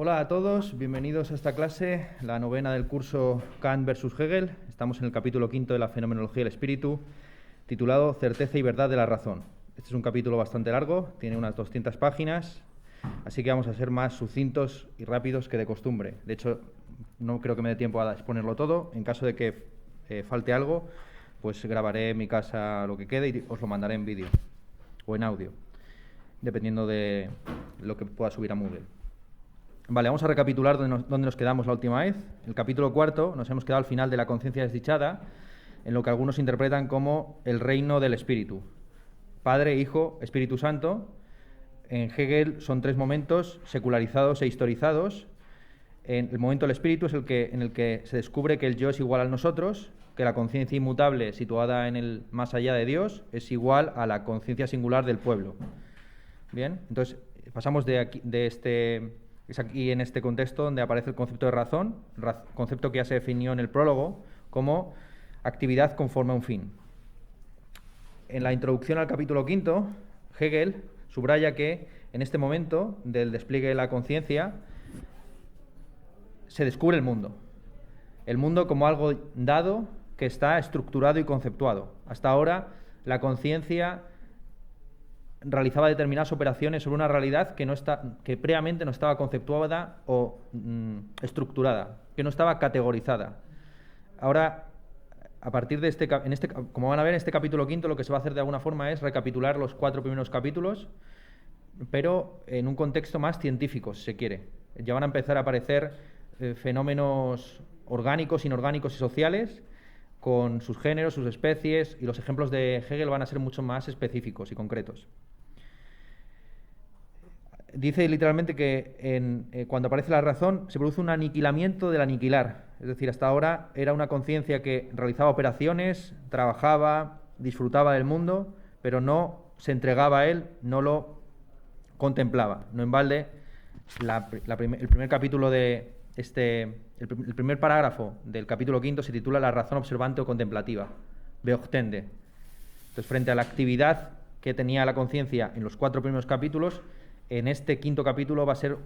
Hola a todos, bienvenidos a esta clase, la novena del curso Kant versus Hegel. Estamos en el capítulo quinto de la fenomenología del espíritu, titulado Certeza y verdad de la razón. Este es un capítulo bastante largo, tiene unas 200 páginas, así que vamos a ser más sucintos y rápidos que de costumbre. De hecho, no creo que me dé tiempo a exponerlo todo. En caso de que falte algo, pues grabaré en mi casa lo que quede y os lo mandaré en vídeo o en audio, dependiendo de lo que pueda subir a Moodle. Vale, vamos a recapitular dónde nos quedamos la última vez. El capítulo cuarto nos hemos quedado al final de la conciencia desdichada, en lo que algunos interpretan como el reino del espíritu. Padre, Hijo, Espíritu Santo. En Hegel son tres momentos secularizados e historizados. El momento del espíritu es en el que se descubre que el yo es igual al nosotros, que la conciencia inmutable situada en el más allá de Dios es igual a la conciencia singular del pueblo. Bien, entonces pasamos es aquí en este contexto donde aparece el concepto de razón, concepto que ya se definió en el prólogo como actividad conforme a un fin. En la introducción al capítulo quinto, Hegel subraya que en este momento del despliegue de la conciencia se descubre el mundo como algo dado que está estructurado y conceptuado. Hasta ahora la conciencia realizaba determinadas operaciones sobre una realidad que previamente no estaba conceptuada o estructurada, que no estaba categorizada. Ahora, a partir de como van a ver en este capítulo quinto, lo que se va a hacer de alguna forma es recapitular los 4 primeros capítulos, pero en un contexto más científico, si se quiere. Ya van a empezar a aparecer fenómenos orgánicos, inorgánicos y sociales, con sus géneros, sus especies, y los ejemplos de Hegel van a ser mucho más específicos y concretos. Dice literalmente que cuando aparece la razón se produce un aniquilamiento del aniquilar. Es decir, hasta ahora era una conciencia que realizaba operaciones, trabajaba, disfrutaba del mundo, pero no se entregaba a él, no lo contemplaba. No en balde, el primer capítulo de el primer parágrafo del capítulo quinto se titula La razón observante o contemplativa, Beochtende. Entonces, frente a la actividad que tenía la conciencia en los 4 primeros capítulos, en este quinto capítulo va a ser,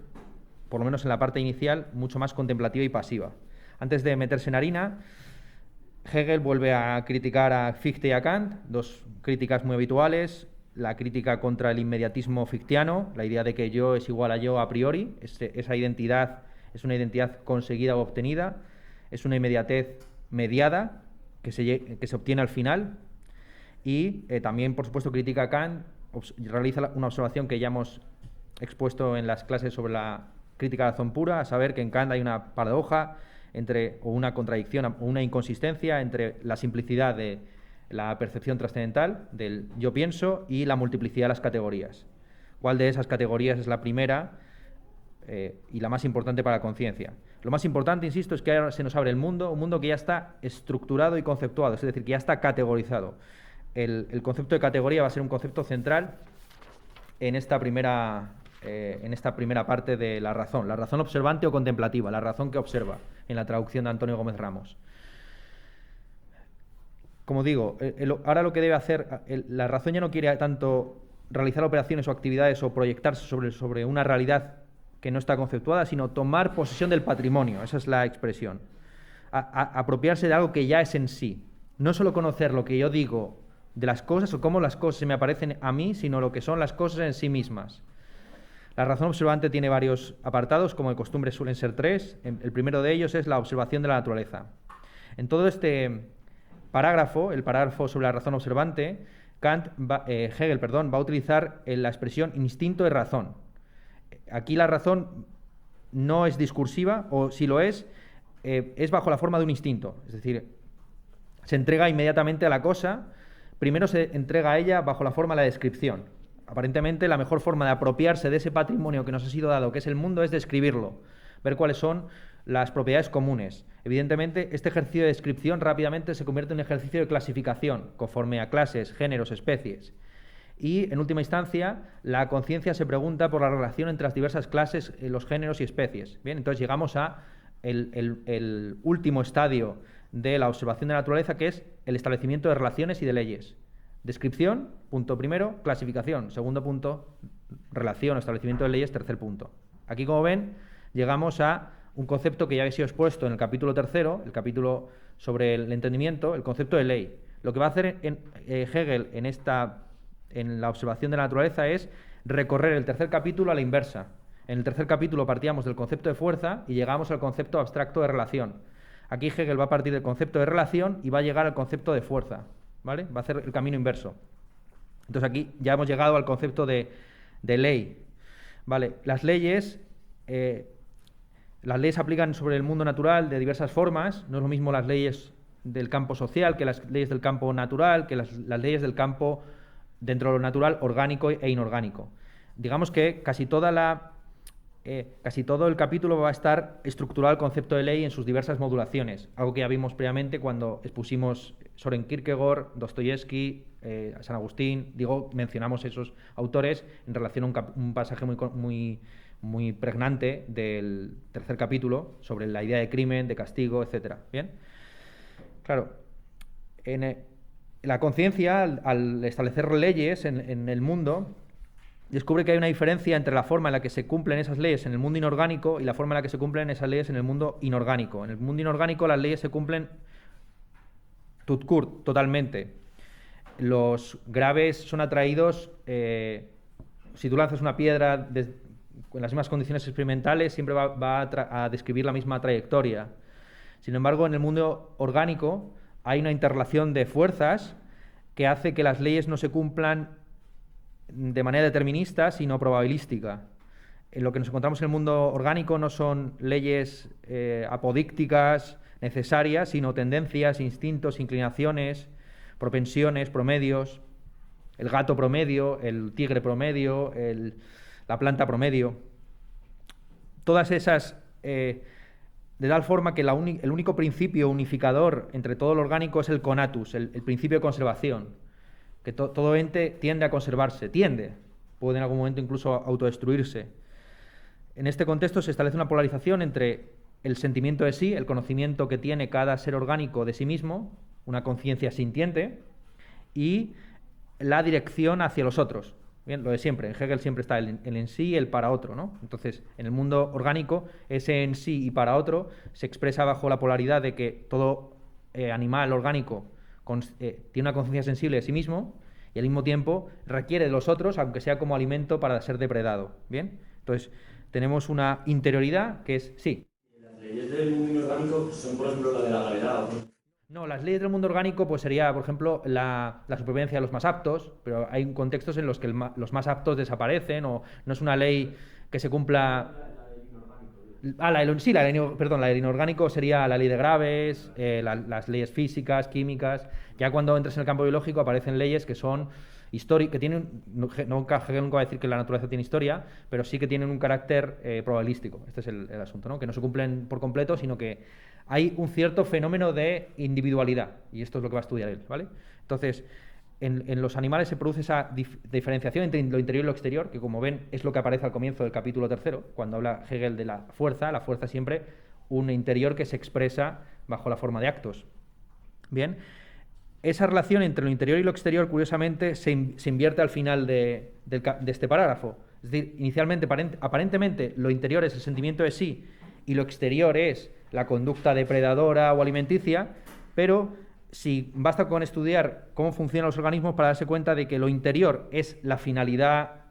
por lo menos en la parte inicial, mucho más contemplativa y pasiva. Antes de meterse en harina, Hegel vuelve a criticar a Fichte y a Kant, dos críticas muy habituales: la crítica contra el inmediatismo fictiano, la idea de que yo es igual a yo a priori. Esa identidad es una identidad conseguida o obtenida, es una inmediatez mediada que se obtiene al final. Y también, por supuesto, critica a Kant, realiza una observación que ya hemos expuesto en las clases sobre la crítica a la razón pura, a saber que en Kant hay una paradoja o una contradicción o una inconsistencia entre la simplicidad de la percepción trascendental del yo pienso y la multiplicidad de las categorías. ¿Cuál de esas categorías es la primera y la más importante para la conciencia? Lo más importante, insisto, es que ahora se nos abre un mundo que ya está estructurado y conceptuado, es decir, que ya está categorizado. El concepto de categoría va a ser un concepto central en esta primera parte de la razón observante o contemplativa, la razón que observa, en la traducción de Antonio Gómez Ramos. Como digo, ahora lo que debe hacer, la razón ya no quiere tanto realizar operaciones o actividades o proyectarse sobre una realidad que no está conceptuada, sino tomar posesión del patrimonio, esa es la expresión. Apropiarse de algo que ya es en sí. No solo conocer lo que yo digo de las cosas o cómo las cosas se me aparecen a mí, sino lo que son las cosas en sí mismas. La razón observante tiene varios apartados, como de costumbre suelen ser 3. El primero de ellos es la observación de la naturaleza. En todo este parágrafo, el parágrafo sobre la razón observante, Hegel va a utilizar la expresión instinto de razón. Aquí la razón no es discursiva, o si lo es bajo la forma de un instinto. Es decir, se entrega inmediatamente a la cosa. Primero se entrega a ella bajo la forma de la descripción. Aparentemente la mejor forma de apropiarse de ese patrimonio que nos ha sido dado, que es el mundo, es describirlo, ver cuáles son las propiedades comunes. Evidentemente, este ejercicio de descripción rápidamente se convierte en un ejercicio de clasificación, conforme a clases, géneros, especies. Y, en última instancia, la conciencia se pregunta por la relación entre las diversas clases, los géneros y especies. Bien, entonces llegamos a el último estadio de la observación de la naturaleza, que es el establecimiento de relaciones y de leyes. Descripción, punto primero; clasificación, segundo punto; relación o establecimiento de leyes, tercer punto. Aquí, como ven, llegamos a un concepto que ya había sido expuesto en el capítulo tercero, el capítulo sobre el entendimiento, el concepto de ley. Lo que va a hacer Hegel en la observación de la naturaleza es recorrer el tercer capítulo a la inversa. En el tercer capítulo partíamos del concepto de fuerza y llegamos al concepto abstracto de relación. Aquí Hegel va a partir del concepto de relación y va a llegar al concepto de fuerza, ¿vale? Va a hacer el camino inverso. Entonces aquí ya hemos llegado al concepto de ley, ¿vale? Las leyes se aplican sobre el mundo natural de diversas formas. No es lo mismo las leyes del campo social que las leyes del campo natural, que las leyes del campo dentro de lo natural, orgánico e inorgánico. Digamos que casi todo el capítulo va a estar estructurado el concepto de ley en sus diversas modulaciones, algo que ya vimos previamente cuando expusimos Soren Kierkegaard, Dostoyevsky, San Agustín. Mencionamos esos autores en relación a un pasaje muy pregnante del tercer capítulo sobre la idea de crimen, de castigo, etc. ¿Bien? Claro, la conciencia, al establecer leyes en el mundo, descubre que hay una diferencia entre la forma en la que se cumplen esas leyes en el mundo inorgánico y la forma en la que se cumplen esas leyes en el mundo inorgánico. En el mundo inorgánico las leyes se cumplen tout court, totalmente. Los graves son atraídos, si tú lanzas una piedra con las mismas condiciones experimentales, siempre va a describir la misma trayectoria. Sin embargo, en el mundo orgánico hay una interrelación de fuerzas que hace que las leyes no se cumplan de manera determinista, sino probabilística. En lo que nos encontramos en el mundo orgánico no son leyes apodícticas necesarias, sino tendencias, instintos, inclinaciones, propensiones, promedios, el gato promedio, el tigre promedio, la planta promedio. Todas esas, de tal forma que el único principio unificador entre todo lo orgánico es el conatus, el principio de conservación, que todo ente tiende a conservarse, puede en algún momento incluso autodestruirse. En este contexto se establece una polarización entre el sentimiento de sí, el conocimiento que tiene cada ser orgánico de sí mismo, una conciencia sintiente, y la dirección hacia los otros. Bien, lo de siempre, en Hegel siempre está el en sí y el para otro, ¿no? Entonces, en el mundo orgánico, ese en sí y para otro se expresa bajo la polaridad de que todo animal orgánico tiene una conciencia sensible de sí mismo y al mismo tiempo requiere de los otros, aunque sea como alimento para ser depredado. ¿Bien? Entonces, tenemos una interioridad que es sí. ¿Las leyes del mundo inorgánico son, por ejemplo, la de la gravedad? No, las leyes del mundo orgánico pues sería, por ejemplo, la supervivencia de los más aptos, pero hay contextos en los que los más aptos desaparecen o no es una ley que se cumpla... la del inorgánico sería la ley de graves, las leyes físicas, químicas. Ya cuando entres en el campo biológico aparecen leyes que son históricas, que tienen, Hegel nunca va a decir que la naturaleza tiene historia, pero sí que tienen un carácter probabilístico. Este es el asunto, ¿no? Que no se cumplen por completo, sino que hay un cierto fenómeno de individualidad, y esto es lo que va a estudiar él, ¿vale? Entonces, en los animales se produce esa diferenciación entre lo interior y lo exterior, que como ven es lo que aparece al comienzo del capítulo tercero, cuando habla Hegel de la fuerza siempre un interior que se expresa bajo la forma de actos. Bien, esa relación entre lo interior y lo exterior, curiosamente, se invierte al final de este parágrafo. Es decir, inicialmente, aparentemente, lo interior es el sentimiento de sí y lo exterior es la conducta depredadora o alimenticia, pero si basta con estudiar cómo funcionan los organismos para darse cuenta de que lo interior es la finalidad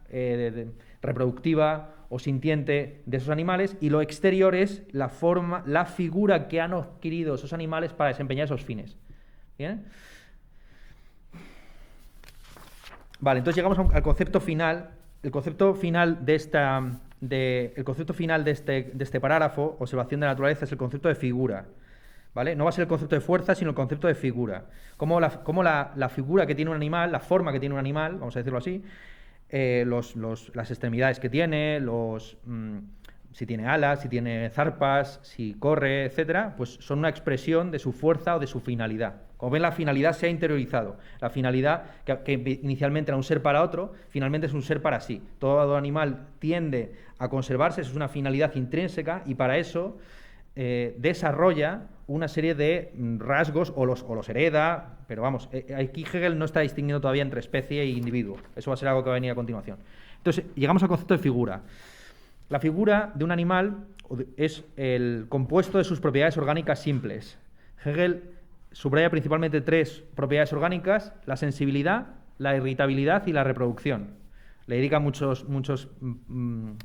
reproductiva o sintiente de esos animales y lo exterior es la forma, la figura que han adquirido esos animales para desempeñar esos fines. ¿Bien? Vale, entonces llegamos al concepto final. El concepto final de este parágrafo, observación de la naturaleza, es el concepto de figura. ¿Vale? No va a ser el concepto de fuerza, sino el concepto de figura. Cómo la figura que tiene un animal, la forma que tiene un animal, vamos a decirlo así, las extremidades que tiene, si tiene alas, si tiene zarpas, si corre, etcétera, pues son una expresión de su fuerza o de su finalidad. Como ven, la finalidad se ha interiorizado. La finalidad, que inicialmente era un ser para otro, finalmente es un ser para sí. Todo animal tiende a conservarse, eso es una finalidad intrínseca, y para eso desarrolla una serie de rasgos o los hereda, pero vamos, aquí Hegel no está distinguiendo todavía entre especie e individuo. Eso va a ser algo que va a venir a continuación. Entonces, llegamos al concepto de figura. la figura de un animal es el compuesto de sus propiedades orgánicas simples. Hegel subraya principalmente 3 propiedades orgánicas: la sensibilidad, la irritabilidad y la reproducción. Le dedica muchas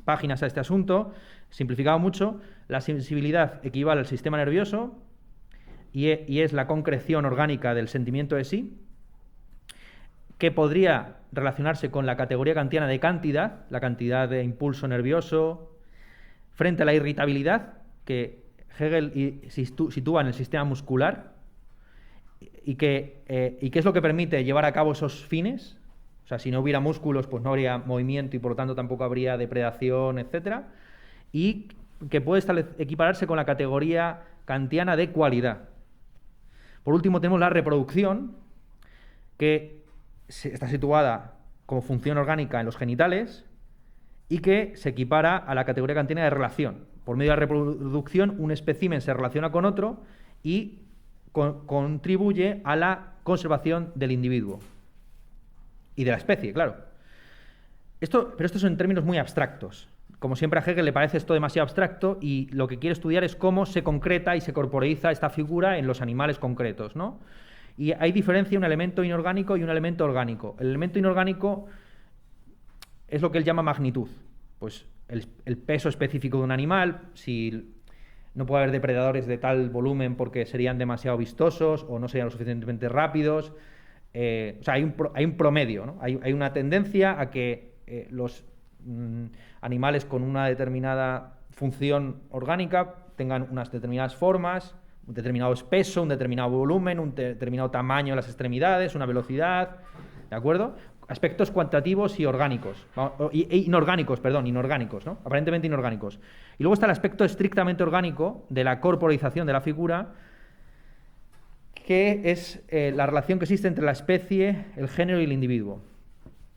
páginas a este asunto, simplificado mucho. La sensibilidad equivale al sistema nervioso y es la concreción orgánica del sentimiento de sí, que podría relacionarse con la categoría kantiana de cantidad, la cantidad de impulso nervioso, frente a la irritabilidad, que Hegel sitúa en el sistema muscular, y qué es lo que permite llevar a cabo esos fines. O sea, si no hubiera músculos, pues no habría movimiento y por lo tanto tampoco habría depredación, etc. Y que puede equipararse con la categoría kantiana de cualidad. Por último tenemos la reproducción, que está situada como función orgánica en los genitales y que se equipara a la categoría kantiana de relación. Por medio de la reproducción, un espécimen se relaciona con otro y contribuye a la conservación del individuo y de la especie, claro. Pero esto son en términos muy abstractos. Como siempre a Hegel le parece esto demasiado abstracto y lo que quiere estudiar es cómo se concreta y se corporeiza esta figura en los animales concretos, ¿no? Y hay diferencia un elemento inorgánico y un elemento orgánico. El elemento inorgánico es lo que él llama magnitud. Pues el peso específico de un animal, si no puede haber depredadores de tal volumen porque serían demasiado vistosos o no serían lo suficientemente rápidos. O sea, hay un promedio, ¿no? Hay una tendencia a que los animales con una determinada función orgánica tengan unas determinadas formas, un determinado peso, un determinado volumen, un determinado tamaño de las extremidades, una velocidad, ¿de acuerdo? Aspectos cuantitativos y orgánicos, inorgánicos, ¿no? Aparentemente inorgánicos. Y luego está el aspecto estrictamente orgánico de la corporización de la figura, que es la relación que existe entre la especie, el género y el individuo.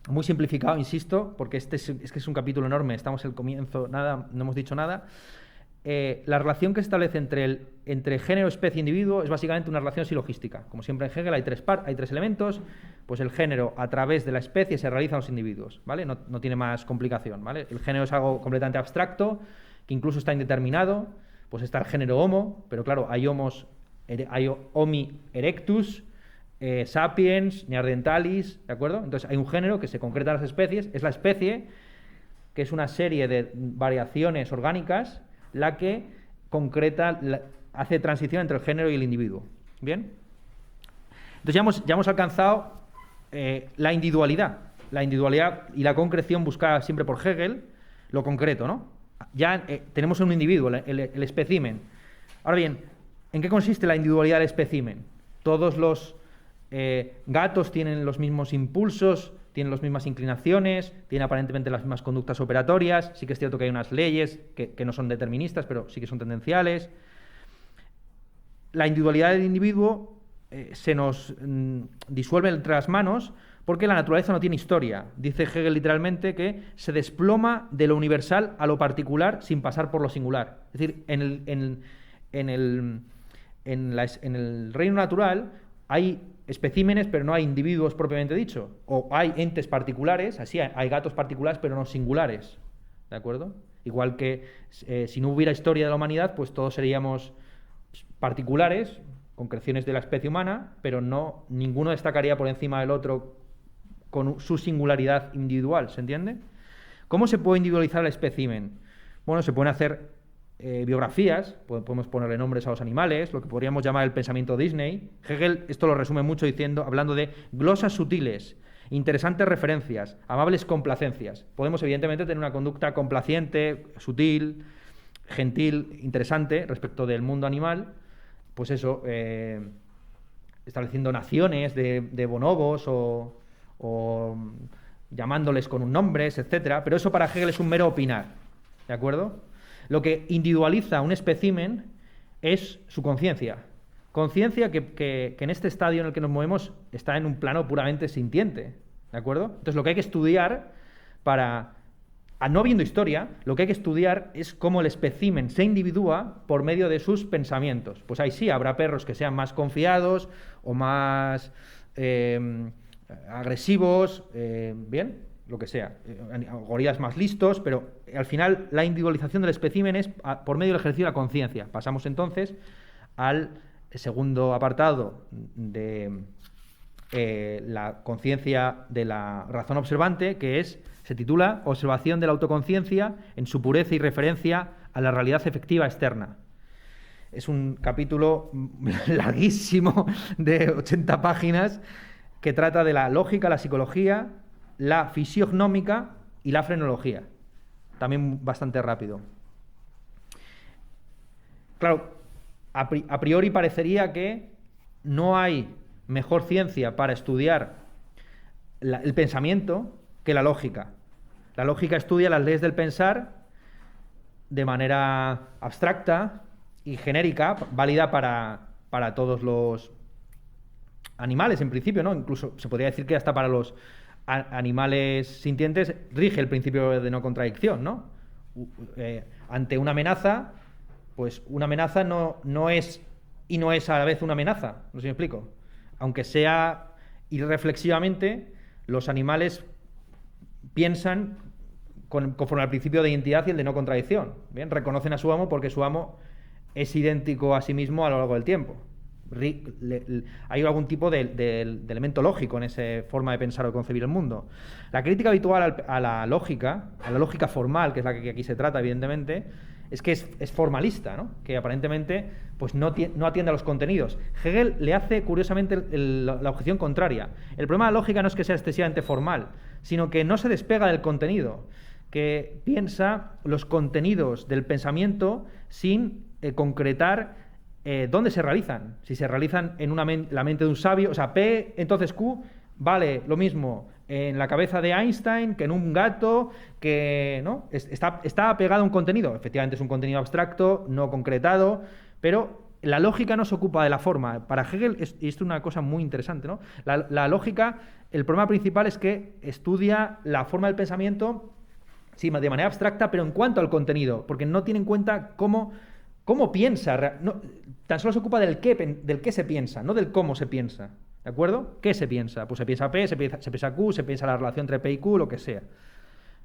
Muy simplificado, insisto, porque es que es un capítulo enorme, estamos en el comienzo, no hemos dicho nada. La relación que se establece entre género, especie e individuo es básicamente una relación silogística. Como siempre en Hegel hay 3 elementos, pues el género a través de la especie se realiza en los individuos, ¿vale? No tiene más complicación, ¿vale? El género es algo completamente abstracto, que incluso está indeterminado, pues está el género Homo, pero claro, hay Homi erectus, Sapiens, Neanderthalis, ¿de acuerdo? Entonces hay un género que se concreta en las especies, es la especie, que es una serie de variaciones orgánicas, la que concreta, hace transición entre el género y el individuo. ¿Bien? Entonces ya hemos alcanzado la individualidad. La individualidad y la concreción buscada siempre por Hegel, lo concreto, ¿no? Ya tenemos un individuo, el espécimen. Ahora bien, ¿en qué consiste la individualidad del espécimen? Todos los gatos tienen los mismos impulsos, tienen las mismas inclinaciones, tienen aparentemente las mismas conductas operatorias. Sí que es cierto que hay unas leyes que no son deterministas, pero sí que son tendenciales. La individualidad del individuo se nos disuelve entre las manos porque la naturaleza no tiene historia. Dice Hegel literalmente que se desploma de lo universal a lo particular sin pasar por lo singular. Es decir, en el reino natural hay especímenes, pero no hay individuos propiamente dicho. O hay entes particulares, así hay gatos particulares, pero no singulares. ¿De acuerdo? Igual que si no hubiera historia de la humanidad, pues todos seríamos particulares, concreciones de la especie humana, pero ninguno destacaría por encima del otro con su singularidad individual, ¿se entiende? ¿Cómo se puede individualizar el espécimen? Bueno, se pueden hacer biografías, podemos ponerle nombres a los animales, lo que podríamos llamar el pensamiento Disney. Hegel esto lo resume mucho hablando de glosas sutiles, interesantes referencias, amables complacencias. Podemos evidentemente tener una conducta complaciente, sutil, gentil, interesante respecto del mundo animal, pues eso, estableciendo naciones de bonobos o llamándoles con un nombre, etcétera, pero eso para Hegel es un mero opinar, ¿de acuerdo? Lo que individualiza un espécimen es su conciencia. Conciencia que en este estadio en el que nos movemos está en un plano puramente sintiente, ¿de acuerdo? Entonces lo que hay que estudiar no habiendo historia, lo que hay que estudiar es cómo el espécimen se individúa por medio de sus pensamientos. Pues ahí sí, habrá perros que sean más confiados o más agresivos, ¿bien? lo que sea, gorilas más listos, pero al final la individualización del espécimen es por medio del ejercicio de la conciencia. Pasamos entonces al segundo apartado de la conciencia de la razón observante, que se titula Observación de la autoconciencia en su pureza y referencia a la realidad efectiva externa. Es un capítulo larguísimo de 80 páginas que trata de la lógica, la psicología, la fisiognomía y la frenología. También bastante rápido. Claro, a priori parecería que no hay mejor ciencia para estudiar el pensamiento que la lógica. La lógica estudia las leyes del pensar de manera abstracta y genérica, válida para todos los animales en principio, ¿no? Incluso se podría decir que hasta para los animales sintientes rige el principio de no contradicción, ¿no? Ante una amenaza, pues una amenaza no es y no es a la vez una amenaza, no sé si me explico. Aunque sea irreflexivamente, los animales piensan conforme al principio de identidad y el de no contradicción. Bien, reconocen a su amo porque su amo es idéntico a sí mismo a lo largo del tiempo. Hay algún tipo de elemento lógico en esa forma de pensar o concebir el mundo. La crítica habitual a la lógica formal, que es la que aquí se trata, evidentemente, es que es formalista, ¿no? Que aparentemente pues no atiende a los contenidos. Hegel le hace, curiosamente, la objeción contraria. El problema de la lógica no es que sea excesivamente formal, sino que no se despega del contenido, que piensa los contenidos del pensamiento sin concretar dónde se realizan. Si se realizan en la mente de un sabio, o sea, P, entonces Q, vale lo mismo en la cabeza de Einstein que en un gato, que ¿no? Está apegado a un contenido. Efectivamente es un contenido abstracto, no concretado, pero la lógica no se ocupa de la forma. Para Hegel, y esto es una cosa muy interesante, ¿no? La lógica, el problema principal es que estudia la forma del pensamiento, sí, de manera abstracta, pero en cuanto al contenido, porque no tiene en cuenta cómo piensa, tan solo se ocupa del qué se piensa, no del cómo se piensa. ¿De acuerdo? ¿Qué se piensa? Pues se piensa P, se piensa Q, se piensa la relación entre P y Q, lo que sea.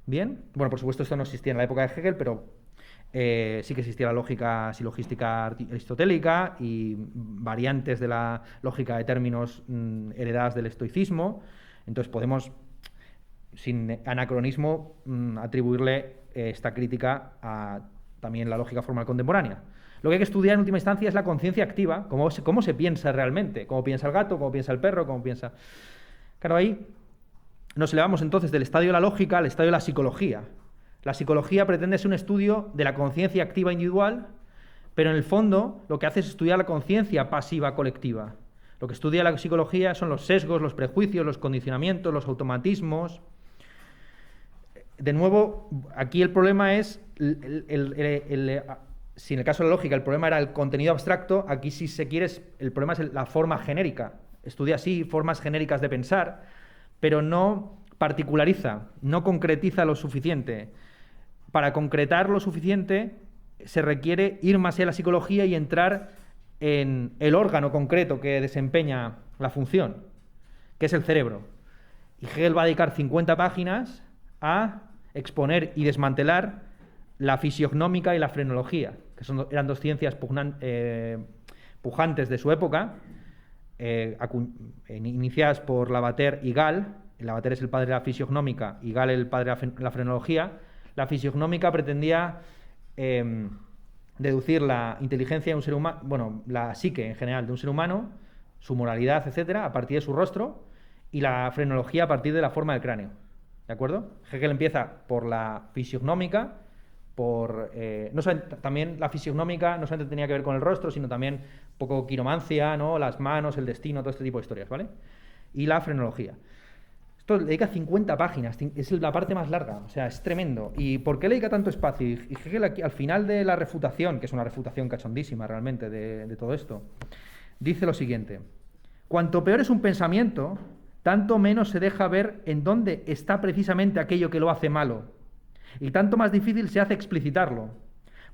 ¿Bien? Bueno, por supuesto esto no existía en la época de Hegel, pero sí que existía la lógica silogística aristotélica y variantes de la lógica de términos heredadas del estoicismo. Entonces podemos, sin anacronismo, atribuirle esta crítica a también la lógica formal contemporánea. Lo que hay que estudiar en última instancia es la conciencia activa, cómo se piensa realmente, cómo piensa el gato, cómo piensa el perro, cómo piensa... Claro, ahí nos elevamos entonces del estadio de la lógica al estadio de la psicología. La psicología pretende ser un estudio de la conciencia activa individual, pero en el fondo lo que hace es estudiar la conciencia pasiva colectiva. Lo que estudia la psicología son los sesgos, los prejuicios, los condicionamientos, los automatismos. De nuevo, aquí el problema es... Si en el caso de la lógica el problema era el contenido abstracto, aquí si se quiere el problema es la forma genérica. Estudia así formas genéricas de pensar, pero no particulariza, no concretiza lo suficiente. Para concretar lo suficiente se requiere ir más allá de la psicología y entrar en el órgano concreto que desempeña la función, que es el cerebro. Y Hegel va a dedicar 50 páginas a exponer y desmantelar la fisiognomía y la frenología, que eran dos ciencias pujantes de su época, iniciadas por Lavater y Gall. Lavater es el padre de la fisiognomía y Gall el padre de la frenología. La fisiognomía pretendía deducir la inteligencia de un ser humano, bueno, la psique en general de un ser humano, su moralidad, etcétera, a partir de su rostro, y la frenología a partir de la forma del cráneo. ¿De acuerdo? Hegel empieza por la fisiognomía, también la fisiognomía no solamente tenía que ver con el rostro, sino también un poco quiromancia, ¿no? Las manos, el destino, todo este tipo de historias, ¿vale? Y la frenología. Esto le dedica 50 páginas, es la parte más larga, o sea, es tremendo. ¿Y por qué le dedica tanto espacio? Y Hegel aquí, al final de la refutación, que es una refutación cachondísima realmente de todo esto, dice lo siguiente: cuanto peor es un pensamiento, tanto menos se deja ver en dónde está precisamente aquello que lo hace malo. Y tanto más difícil se hace explicitarlo,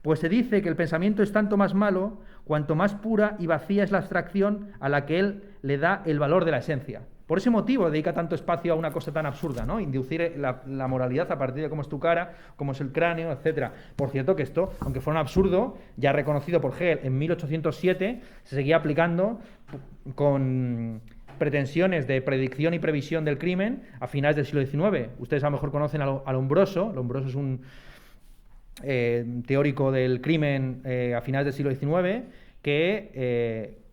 pues se dice que el pensamiento es tanto más malo cuanto más pura y vacía es la abstracción a la que él le da el valor de la esencia. Por ese motivo dedica tanto espacio a una cosa tan absurda, ¿no? Inducir la moralidad a partir de cómo es tu cara, cómo es el cráneo, etcétera. Por cierto que esto, aunque fuera un absurdo, ya reconocido por Hegel en 1807, se seguía aplicando con pretensiones de predicción y previsión del crimen a finales del siglo XIX. Ustedes a lo mejor conocen a Lombroso. Lombroso es un teórico del crimen a finales del siglo XIX que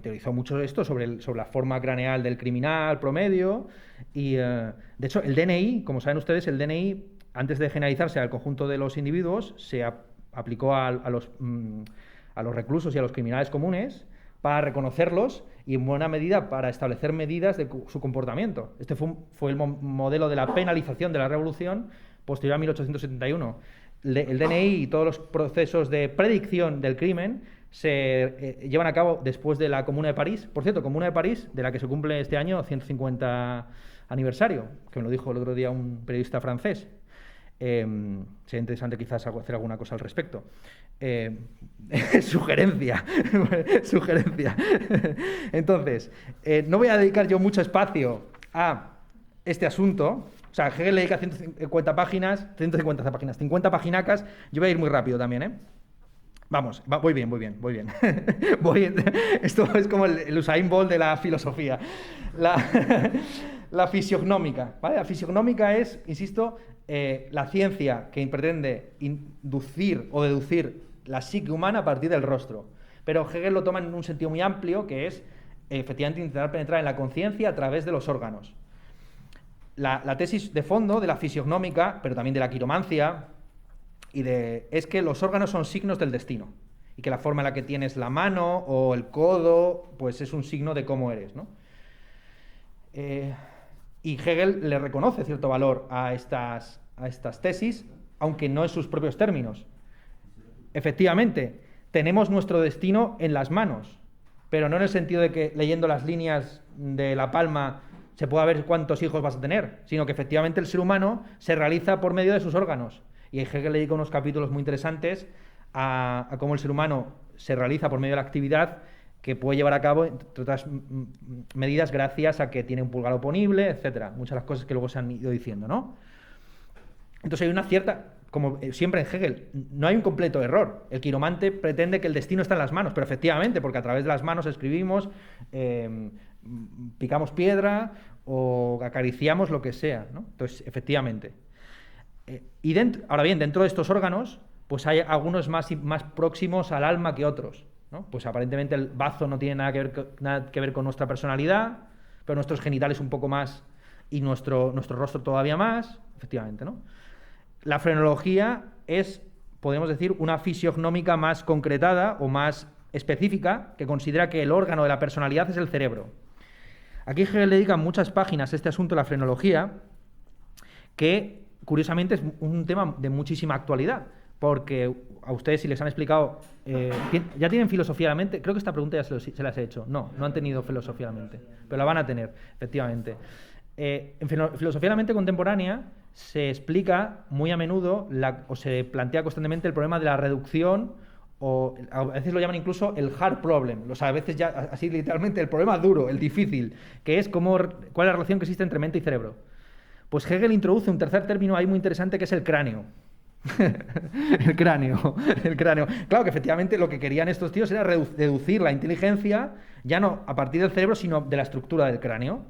teorizó mucho esto sobre la forma craneal del criminal promedio y, de hecho, el DNI, como saben ustedes, el DNI, antes de generalizarse al conjunto de los individuos, se aplicó a los reclusos y a los criminales comunes para reconocerlos y, en buena medida, para establecer medidas de su comportamiento. Este fue el modelo de la penalización de la Revolución posterior a 1871. El DNI y todos los procesos de predicción del crimen se llevan a cabo después de la Comuna de París. Por cierto, Comuna de París, de la que se cumple este año 150 aniversario, que me lo dijo el otro día un periodista francés. Sería interesante quizás hacer alguna cosa al respecto. Sugerencia. Entonces, no voy a dedicar yo mucho espacio a este asunto. O sea, Hegel le dedica 150 páginas, 50 paginacas. Yo voy a ir muy rápido también, ¿eh? Vamos, voy bien. Esto es como el Usain Bolt de la filosofía. La fisiognómica, ¿vale? La fisiognómica es, insisto, la ciencia que pretende inducir o deducir la psique humana a partir del rostro. Pero Hegel lo toma en un sentido muy amplio, que es, efectivamente, intentar penetrar en la conciencia a través de los órganos. La tesis de fondo de la fisiognómica, pero también de la quiromancia, es que los órganos son signos del destino y que la forma en la que tienes la mano o el codo pues es un signo de cómo eres, ¿no? Y Hegel le reconoce cierto valor a estas tesis, aunque no en sus propios términos. Efectivamente, tenemos nuestro destino en las manos, pero no en el sentido de que leyendo las líneas de la palma se pueda ver cuántos hijos vas a tener, sino que efectivamente el ser humano se realiza por medio de sus órganos. Y Hegel le dedica unos capítulos muy interesantes a cómo el ser humano se realiza por medio de la actividad que puede llevar a cabo, entre otras medidas, gracias a que tiene un pulgar oponible, etcétera. Muchas de las cosas que luego se han ido diciendo, ¿no? Entonces hay una cierta, como siempre en Hegel, no hay un completo error. El quiromante pretende que el destino está en las manos, pero efectivamente, porque a través de las manos escribimos, picamos piedra o acariciamos lo que sea, ¿no? Entonces, efectivamente. Ahora bien, dentro de estos órganos, pues hay algunos más próximos al alma que otros, ¿no? Pues aparentemente el bazo no tiene nada que ver con nuestra personalidad, pero nuestros genitales un poco más y nuestro rostro todavía más, efectivamente, ¿no? La frenología es, podemos decir, una fisiognómica más concretada o más específica, que considera que el órgano de la personalidad es el cerebro. Aquí Hegel dedica muchas páginas a este asunto de la frenología, que curiosamente es un tema de muchísima actualidad, porque a ustedes, si les han explicado, ya tienen filosofía de la mente. Creo que esta pregunta ya se las he hecho. No han tenido filosofía de la mente, pero la van a tener, efectivamente. En filosofía de la mente contemporánea se explica muy a menudo o se plantea constantemente el problema de la reducción, o a veces lo llaman incluso el hard problem, o sea, a veces ya así literalmente el problema duro, el difícil, que es cuál es la relación que existe entre mente y cerebro. Pues Hegel introduce un tercer término ahí muy interesante, que es el cráneo. el cráneo. Claro que efectivamente lo que querían estos tíos era deducir la inteligencia ya no a partir del cerebro, sino de la estructura del cráneo.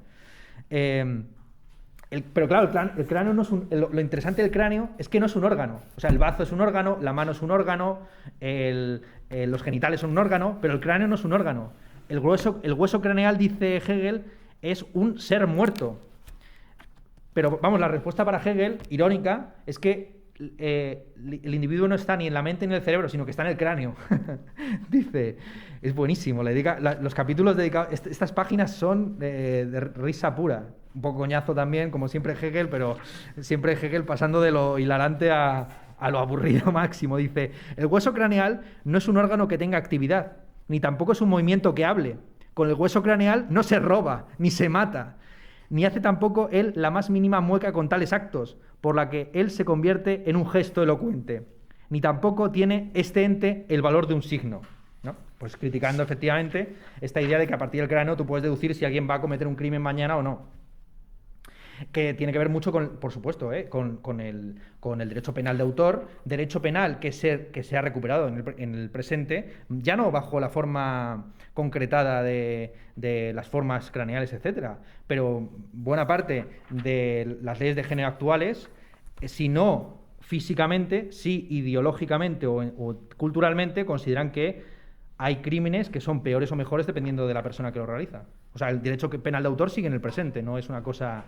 Pero claro, el cráneo no es lo interesante del cráneo es que no es un órgano. O sea, el bazo es un órgano, la mano es un órgano, los genitales son un órgano, pero el cráneo no es un órgano. El hueso craneal, dice Hegel, es un ser muerto. Pero vamos, la respuesta para Hegel, irónica, es que el individuo no está ni en la mente ni en el cerebro, sino que está en el cráneo. Dice, es buenísimo, los capítulos dedicados, estas páginas son de risa pura, un poco coñazo también, como siempre Hegel, pero siempre Hegel pasando de lo hilarante a lo aburrido máximo. Dice, el hueso craneal no es un órgano que tenga actividad, ni tampoco es un movimiento que hable. Con el hueso craneal no se roba, ni se mata, ni hace tampoco él la más mínima mueca con tales actos, por la que él se convierte en un gesto elocuente, ni tampoco tiene este ente el valor de un signo. ¿no? Pues criticando efectivamente esta idea de que a partir del cráneo tú puedes deducir si alguien va a cometer un crimen mañana o no. Que tiene que ver mucho con, por supuesto, con el derecho penal de autor, derecho penal que se ha recuperado en el presente, ya no bajo la forma concretada de las formas craneales, etcétera, pero buena parte de las leyes de género actuales, si no físicamente, sí ideológicamente o culturalmente, consideran que hay crímenes que son peores o mejores dependiendo de la persona que lo realiza. O sea, el derecho penal de autor sigue en el presente, no es una cosa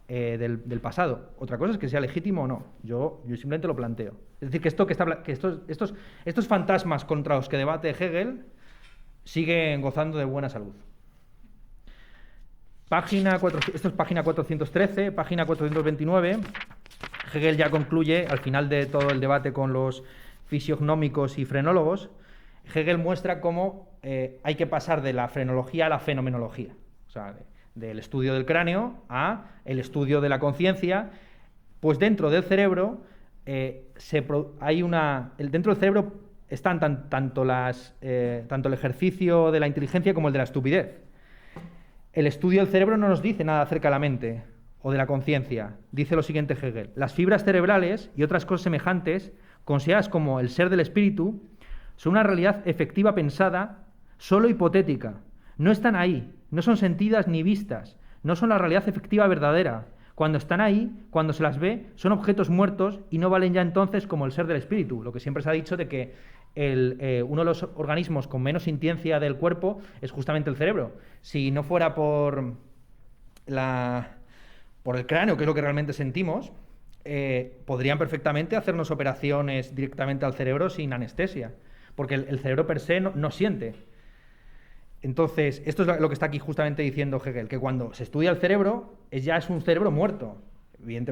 del pasado. Otra cosa es que sea legítimo o no. Yo simplemente lo planteo. Es decir, que estos fantasmas contra los que debate Hegel siguen gozando de buena salud. Esto es página 413, página 429. Hegel ya concluye, al final de todo el debate con los fisiognomicos y frenólogos, Hegel muestra cómo hay que pasar de la frenología a la fenomenología. O sea, del estudio del cráneo a el estudio de la conciencia, pues dentro del cerebro dentro del cerebro están tanto el ejercicio de la inteligencia como el de la estupidez. El estudio del cerebro no nos dice nada acerca de la mente o de la conciencia. Dice lo siguiente Hegel: las fibras cerebrales y otras cosas semejantes, consideradas como el ser del espíritu, son una realidad efectiva pensada, solo hipotética. No están ahí, no son sentidas ni vistas, no son la realidad efectiva verdadera. Cuando están ahí, cuando se las ve, son objetos muertos y no valen ya entonces como el ser del espíritu. Lo que siempre se ha dicho de que uno de los organismos con menos sintiencia del cuerpo es justamente el cerebro. Si no fuera por el cráneo, que es lo que realmente sentimos, podrían perfectamente hacernos operaciones directamente al cerebro sin anestesia, porque el cerebro per se no siente. Entonces, esto es lo que está aquí justamente diciendo Hegel, que cuando se estudia el cerebro, ya es un cerebro muerto.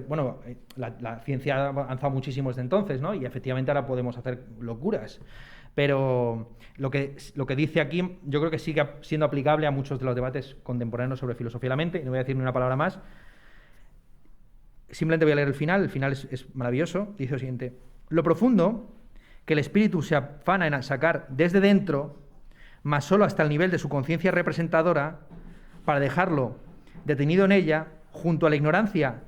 Bueno, la ciencia ha avanzado muchísimo desde entonces, ¿no? Y efectivamente ahora podemos hacer locuras. Pero lo que dice aquí, yo creo que sigue siendo aplicable a muchos de los debates contemporáneos sobre filosofía de la mente, y no voy a decir ni una palabra más. Simplemente voy a leer el final es maravilloso. Dice lo siguiente: lo profundo que el espíritu se afana en sacar desde dentro, mas solo hasta el nivel de su conciencia representadora, para dejarlo detenido en ella, junto a la ignorancia.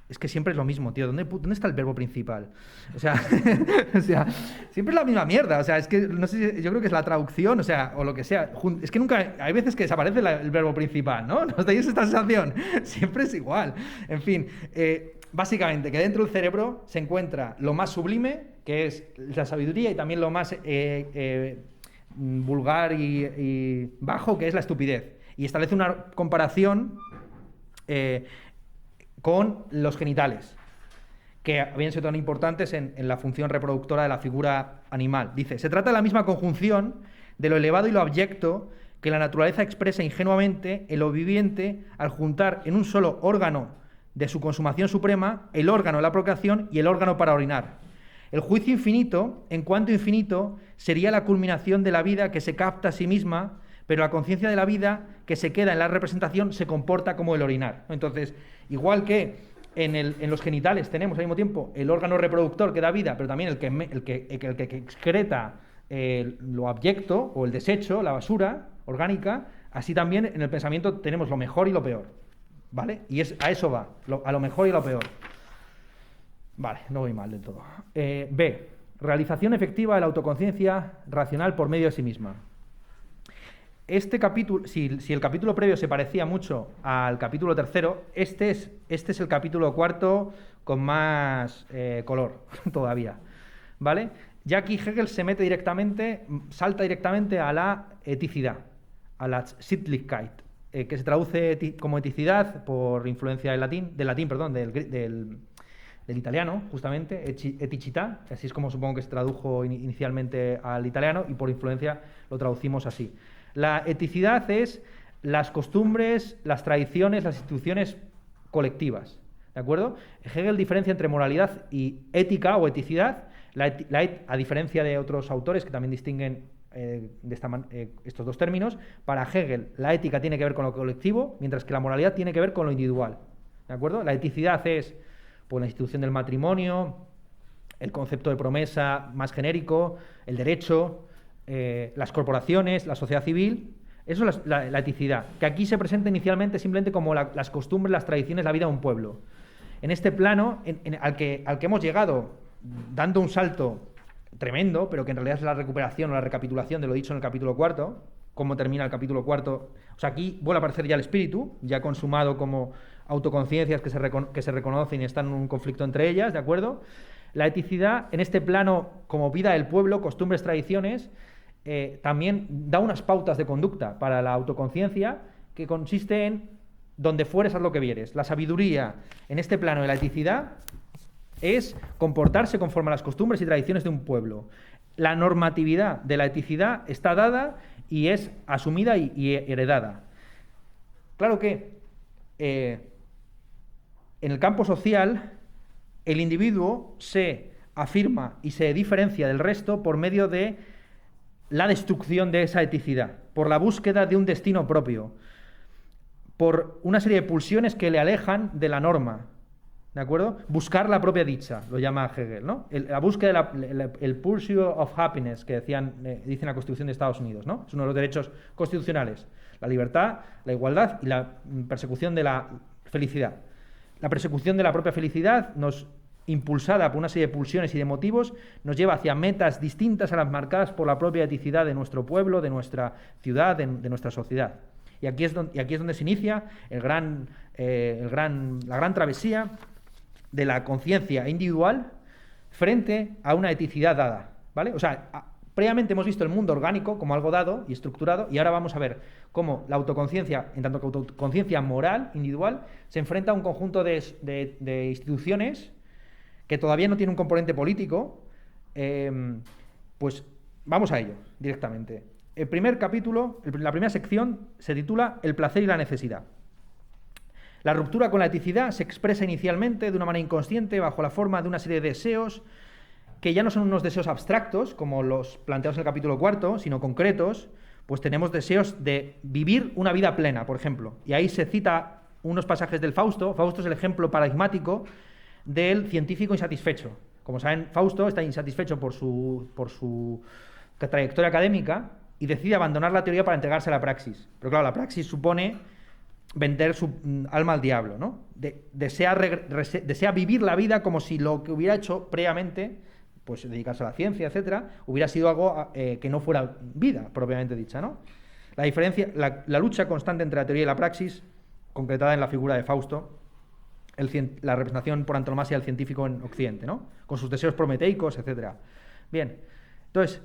Es que siempre es lo mismo, tío. ¿Dónde está el verbo principal? O sea, siempre es la misma mierda. O sea, es que no sé, yo creo que es la traducción, o lo que sea. Es que nunca, hay veces que desaparece el verbo principal, ¿no? ¿No tenéis esta sensación? Siempre es igual. En fin, básicamente que dentro del cerebro se encuentra lo más sublime, que es la sabiduría, y también lo más vulgar y bajo, que es la estupidez. Y establece una comparación con los genitales, que habían sido tan importantes en la función reproductora de la figura animal. Dice: se trata de la misma conjunción de lo elevado y lo abyecto que la naturaleza expresa ingenuamente en lo viviente al juntar en un solo órgano de su consumación suprema el órgano de la procreación y el órgano para orinar. El juicio infinito, en cuanto infinito, sería la culminación de la vida que se capta a sí misma, pero la conciencia de la vida que se queda en la representación se comporta como el orinar. Entonces, igual que en los genitales tenemos al mismo tiempo el órgano reproductor que da vida, pero también el que excreta lo abyecto o el desecho, la basura orgánica, así también en el pensamiento tenemos lo mejor y lo peor, ¿vale? Y a eso va, a lo mejor y lo peor. Vale, no voy mal del todo. B. Realización efectiva de la autoconciencia racional por medio de sí misma. Este capítulo, si el capítulo previo se parecía mucho al capítulo tercero, este es el capítulo cuarto con más color todavía, ¿vale? Ya aquí Hegel salta directamente a la eticidad, a la Sittlichkeit, que se traduce como eticidad por influencia del italiano, justamente, eticità, así es como supongo que se tradujo inicialmente al italiano, y por influencia lo traducimos así. La eticidad es las costumbres, las tradiciones, las instituciones colectivas, ¿de acuerdo? Hegel diferencia entre moralidad y ética o eticidad, a diferencia de otros autores que también distinguen estos dos términos. Para Hegel, la ética tiene que ver con lo colectivo, mientras que la moralidad tiene que ver con lo individual, ¿de acuerdo? La eticidad es la institución del matrimonio, el concepto de promesa más genérico, el derecho, las corporaciones, la sociedad civil. Eso es la eticidad, que aquí se presenta inicialmente simplemente como las costumbres, las tradiciones, la vida de un pueblo. En este plano al que hemos llegado dando un salto tremendo, pero que en realidad es la recuperación o la recapitulación de lo dicho en el capítulo 4, cómo termina el capítulo 4. O sea, aquí vuelve a aparecer ya el espíritu, ya consumado como autoconciencias que se reconocen y están en un conflicto entre ellas, ¿de acuerdo? La eticidad, en este plano, como vida del pueblo, costumbres, tradiciones, también da unas pautas de conducta para la autoconciencia, que consiste en donde fueres haz lo que vieres. La sabiduría, en este plano de la eticidad, es comportarse conforme a las costumbres y tradiciones de un pueblo. La normatividad de la eticidad está dada y es asumida y heredada. Claro que en el campo social el individuo se afirma y se diferencia del resto por medio de la destrucción de esa eticidad, por la búsqueda de un destino propio, por una serie de pulsiones que le alejan de la norma, ¿de acuerdo? Buscar la propia dicha, lo llama Hegel, ¿no? La búsqueda, el pursuit of happiness, que dice la Constitución de Estados Unidos, ¿no? Es uno de los derechos constitucionales. La libertad, la igualdad y la persecución de la felicidad. La persecución de la propia felicidad impulsada por una serie de pulsiones y de motivos, nos lleva hacia metas distintas a las marcadas por la propia eticidad de nuestro pueblo, de nuestra ciudad, de nuestra sociedad. Y aquí es donde se inicia la gran travesía de la conciencia individual frente a una eticidad dada, ¿vale? O sea, previamente hemos visto el mundo orgánico como algo dado y estructurado, y ahora vamos a ver cómo la autoconciencia, en tanto que autoconciencia moral, individual, se enfrenta a un conjunto de instituciones que todavía no tiene un componente político. Pues vamos a ello directamente. El primer capítulo, la primera sección, se titula El placer y la necesidad. La ruptura con la eticidad se expresa inicialmente de una manera inconsciente bajo la forma de una serie de deseos que ya no son unos deseos abstractos, como los planteados en el capítulo 4, sino concretos. Pues tenemos deseos de vivir una vida plena, por ejemplo. Y ahí se cita unos pasajes del Fausto. Fausto es el ejemplo paradigmático del científico insatisfecho. Como saben, Fausto está insatisfecho por su trayectoria académica y decide abandonar la teoría para entregarse a la praxis. Pero claro, la praxis supone vender su alma al diablo, ¿no? Desea vivir la vida como si lo que hubiera hecho previamente, pues dedicarse a la ciencia, etcétera, hubiera sido algo que no fuera vida propiamente dicha, ¿no? La diferencia, la lucha constante entre la teoría y la praxis, concretada en la figura de Fausto, la representación por antonomasia del científico en Occidente, ¿no? Con sus deseos prometeicos, etcétera. Bien, entonces,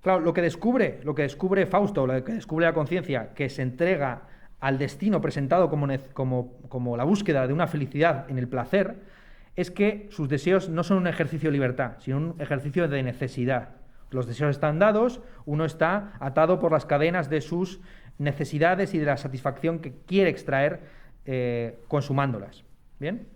claro, lo que descubre Fausto, lo que descubre la conciencia, que se entrega al destino presentado como la búsqueda de una felicidad en el placer, es que sus deseos no son un ejercicio de libertad, sino un ejercicio de necesidad. Los deseos están dados, uno está atado por las cadenas de sus necesidades y de la satisfacción que quiere extraer consumándolas. ¿Bien?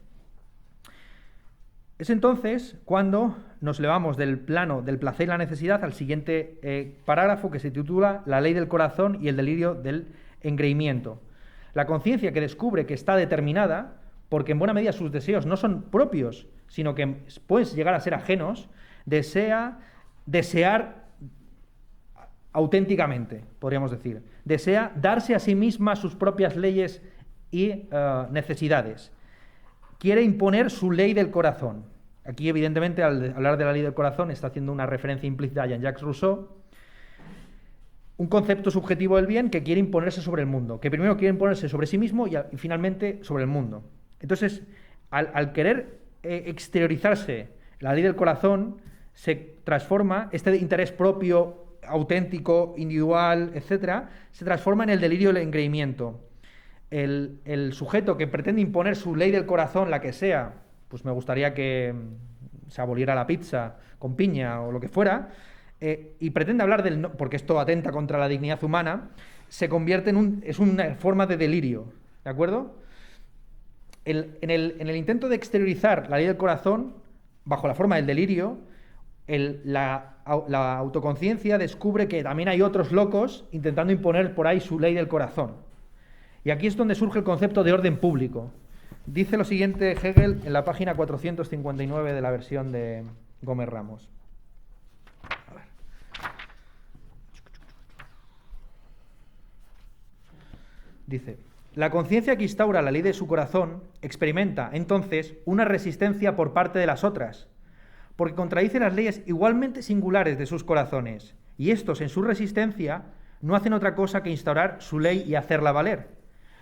Es entonces cuando nos elevamos del plano del placer y la necesidad al siguiente parágrafo, que se titula La ley del corazón y el delirio del engreimiento. La conciencia que descubre que está determinada, porque en buena medida sus deseos no son propios, sino que pueden llegar a ser ajenos, desear auténticamente, podríamos decir. Desea darse a sí misma sus propias leyes y necesidades. Quiere imponer su ley del corazón. Aquí, evidentemente, al hablar de la ley del corazón, está haciendo una referencia implícita a Jean-Jacques Rousseau, un concepto subjetivo del bien que quiere imponerse sobre el mundo, que primero quiere imponerse sobre sí mismo y finalmente sobre el mundo. Entonces, al querer exteriorizarse la ley del corazón, se transforma este interés propio, auténtico, individual, etcétera, se transforma en el delirio del engreimiento. El sujeto que pretende imponer su ley del corazón, la que sea, pues me gustaría que se aboliera la pizza con piña o lo que fuera, y pretende hablar del no, porque esto atenta contra la dignidad humana, se convierte es una forma de delirio, ¿de acuerdo? En el intento de exteriorizar la ley del corazón, bajo la forma del delirio, la autoconciencia descubre que también hay otros locos intentando imponer por ahí su ley del corazón. Y aquí es donde surge el concepto de orden público. Dice lo siguiente Hegel en la página 459 de la versión de Gómez Ramos. A ver. Dice, la conciencia que instaura la ley de su corazón experimenta, entonces, una resistencia por parte de las otras, porque contradice las leyes igualmente singulares de sus corazones, y estos, en su resistencia, no hacen otra cosa que instaurar su ley y hacerla valer.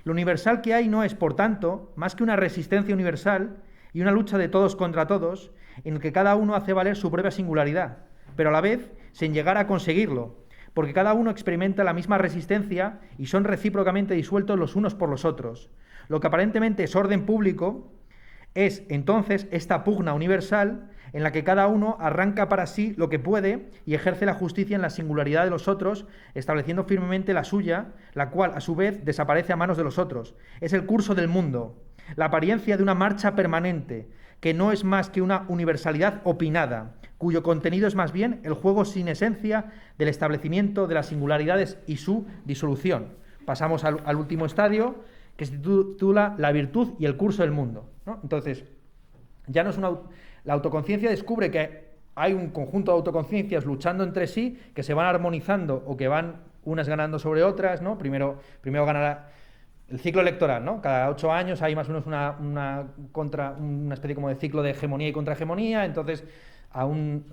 Lo universal que hay no es, por tanto, más que una resistencia universal y una lucha de todos contra todos, en el que cada uno hace valer su propia singularidad, pero a la vez sin llegar a conseguirlo, porque cada uno experimenta la misma resistencia y son recíprocamente disueltos los unos por los otros. Lo que aparentemente es orden público es, entonces, esta pugna universal en la que cada uno arranca para sí lo que puede y ejerce la justicia en la singularidad de los otros, estableciendo firmemente la suya, la cual, a su vez, desaparece a manos de los otros. Es el curso del mundo, la apariencia de una marcha permanente, que no es más que una universalidad opinada, cuyo contenido es más bien el juego sin esencia del establecimiento de las singularidades y su disolución. Pasamos al último estadio, que se titula La virtud y el curso del mundo, ¿no? Entonces, ya no es la autoconciencia descubre que hay un conjunto de autoconciencias luchando entre sí, que se van armonizando o que van unas ganando sobre otras, ¿no? Primero gana el ciclo electoral, ¿no? Cada 8 años hay más o menos una especie como de ciclo de hegemonía y contrahegemonía, entonces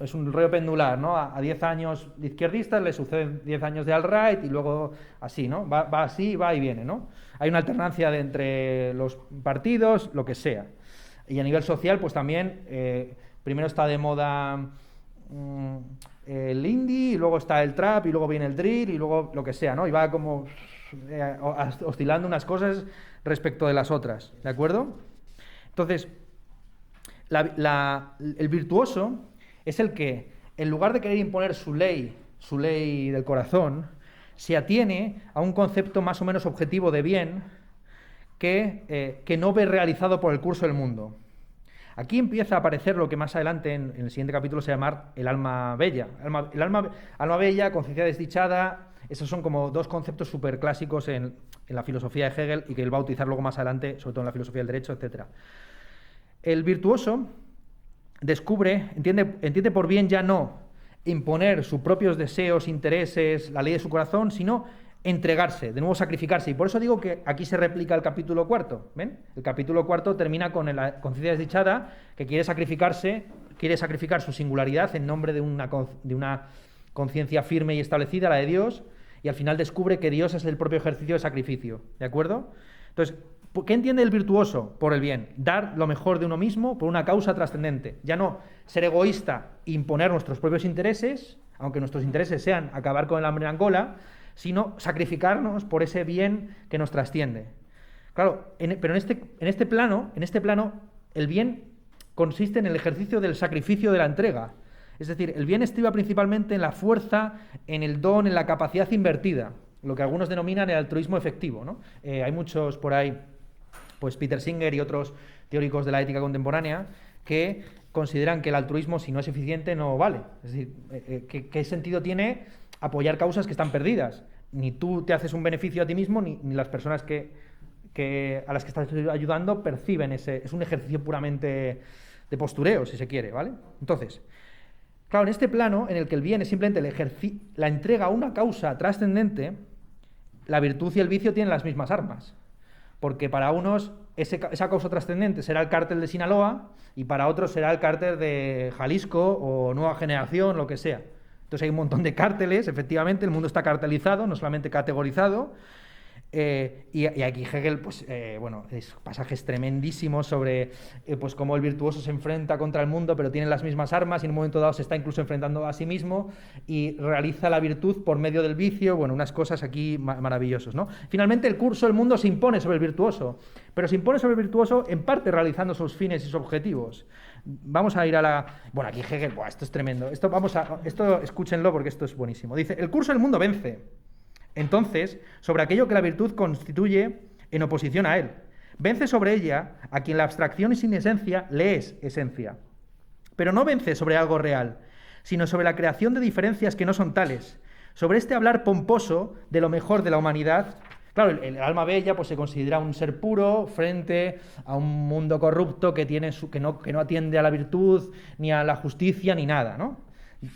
es un rollo pendular, ¿no? A 10 años de izquierdistas le suceden 10 años de alt-right y luego así, ¿no? Va así, va y viene, ¿no? Hay una alternancia entre los partidos, lo que sea. Y a nivel social, pues también, primero está de moda el indie, y luego está el trap, y luego viene el drill, y luego lo que sea, ¿no? Y va como oscilando unas cosas respecto de las otras, ¿de acuerdo? Entonces, el virtuoso es el que, en lugar de querer imponer su ley del corazón, se atiene a un concepto más o menos objetivo de bien que no ve realizado por el curso del mundo. Aquí empieza a aparecer lo que más adelante en el siguiente capítulo se llama el alma bella. El alma bella, conciencia desdichada, esos son como dos conceptos súper clásicos en la filosofía de Hegel y que él va a utilizar luego más adelante, sobre todo en la filosofía del derecho, etc. El virtuoso entiende por bien ya no imponer sus propios deseos, intereses, la ley de su corazón, sino entregarse, de nuevo sacrificarse. Y por eso digo que aquí se replica el capítulo cuarto. ¿Ven? El capítulo cuarto termina con la conciencia desdichada que quiere sacrificar su singularidad en nombre de una conciencia firme y establecida, la de Dios, y al final descubre que Dios es el propio ejercicio de sacrificio. ¿De acuerdo? Entonces, ¿qué entiende el virtuoso por el bien? Dar lo mejor de uno mismo por una causa trascendente. Ya no ser egoísta e imponer nuestros propios intereses, aunque nuestros intereses sean acabar con el hambre en Angola, sino sacrificarnos por ese bien que nos trasciende. Claro, pero en este plano, el bien consiste en el ejercicio del sacrificio de la entrega. Es decir, el bien estriba principalmente en la fuerza, en el don, en la capacidad invertida, lo que algunos denominan el altruismo efectivo, ¿no? Hay muchos por ahí, pues Peter Singer y otros teóricos de la ética contemporánea, que consideran que el altruismo, si no es eficiente, no vale. Es decir, ¿qué sentido tiene apoyar causas que están perdidas? Ni tú te haces un beneficio a ti mismo, ni las personas a las que estás ayudando perciben es un ejercicio puramente de postureo, si se quiere, ¿vale? Entonces, claro, en este plano, en el que el bien es simplemente la entrega a una causa trascendente, la virtud y el vicio tienen las mismas armas. Porque para unos esa causa trascendente será el cártel de Sinaloa y para otros será el cártel de Jalisco o Nueva Generación, lo que sea. Entonces hay un montón de cárteles, efectivamente, el mundo está cartelizado, no solamente categorizado. Y aquí Hegel, pues, pasajes tremendísimos sobre pues cómo el virtuoso se enfrenta contra el mundo, pero tiene las mismas armas y en un momento dado se está incluso enfrentando a sí mismo y realiza la virtud por medio del vicio. Bueno, unas cosas aquí maravillosas, ¿no? Finalmente, el curso del mundo se impone sobre el virtuoso, pero se impone sobre el virtuoso en parte realizando sus fines y sus objetivos. Vamos a ir a la... Bueno, aquí Hegel, esto es tremendo. Esto escúchenlo porque esto es buenísimo. Dice, el curso del mundo vence. Entonces, sobre aquello que la virtud constituye en oposición a él. Vence sobre ella a quien la abstracción y sin esencia le es esencia. Pero no vence sobre algo real, sino sobre la creación de diferencias que no son tales, sobre este hablar pomposo de lo mejor de la humanidad. Claro, el alma bella pues se considera un ser puro frente a un mundo corrupto que no atiende a la virtud, ni a la justicia, ni nada, ¿no?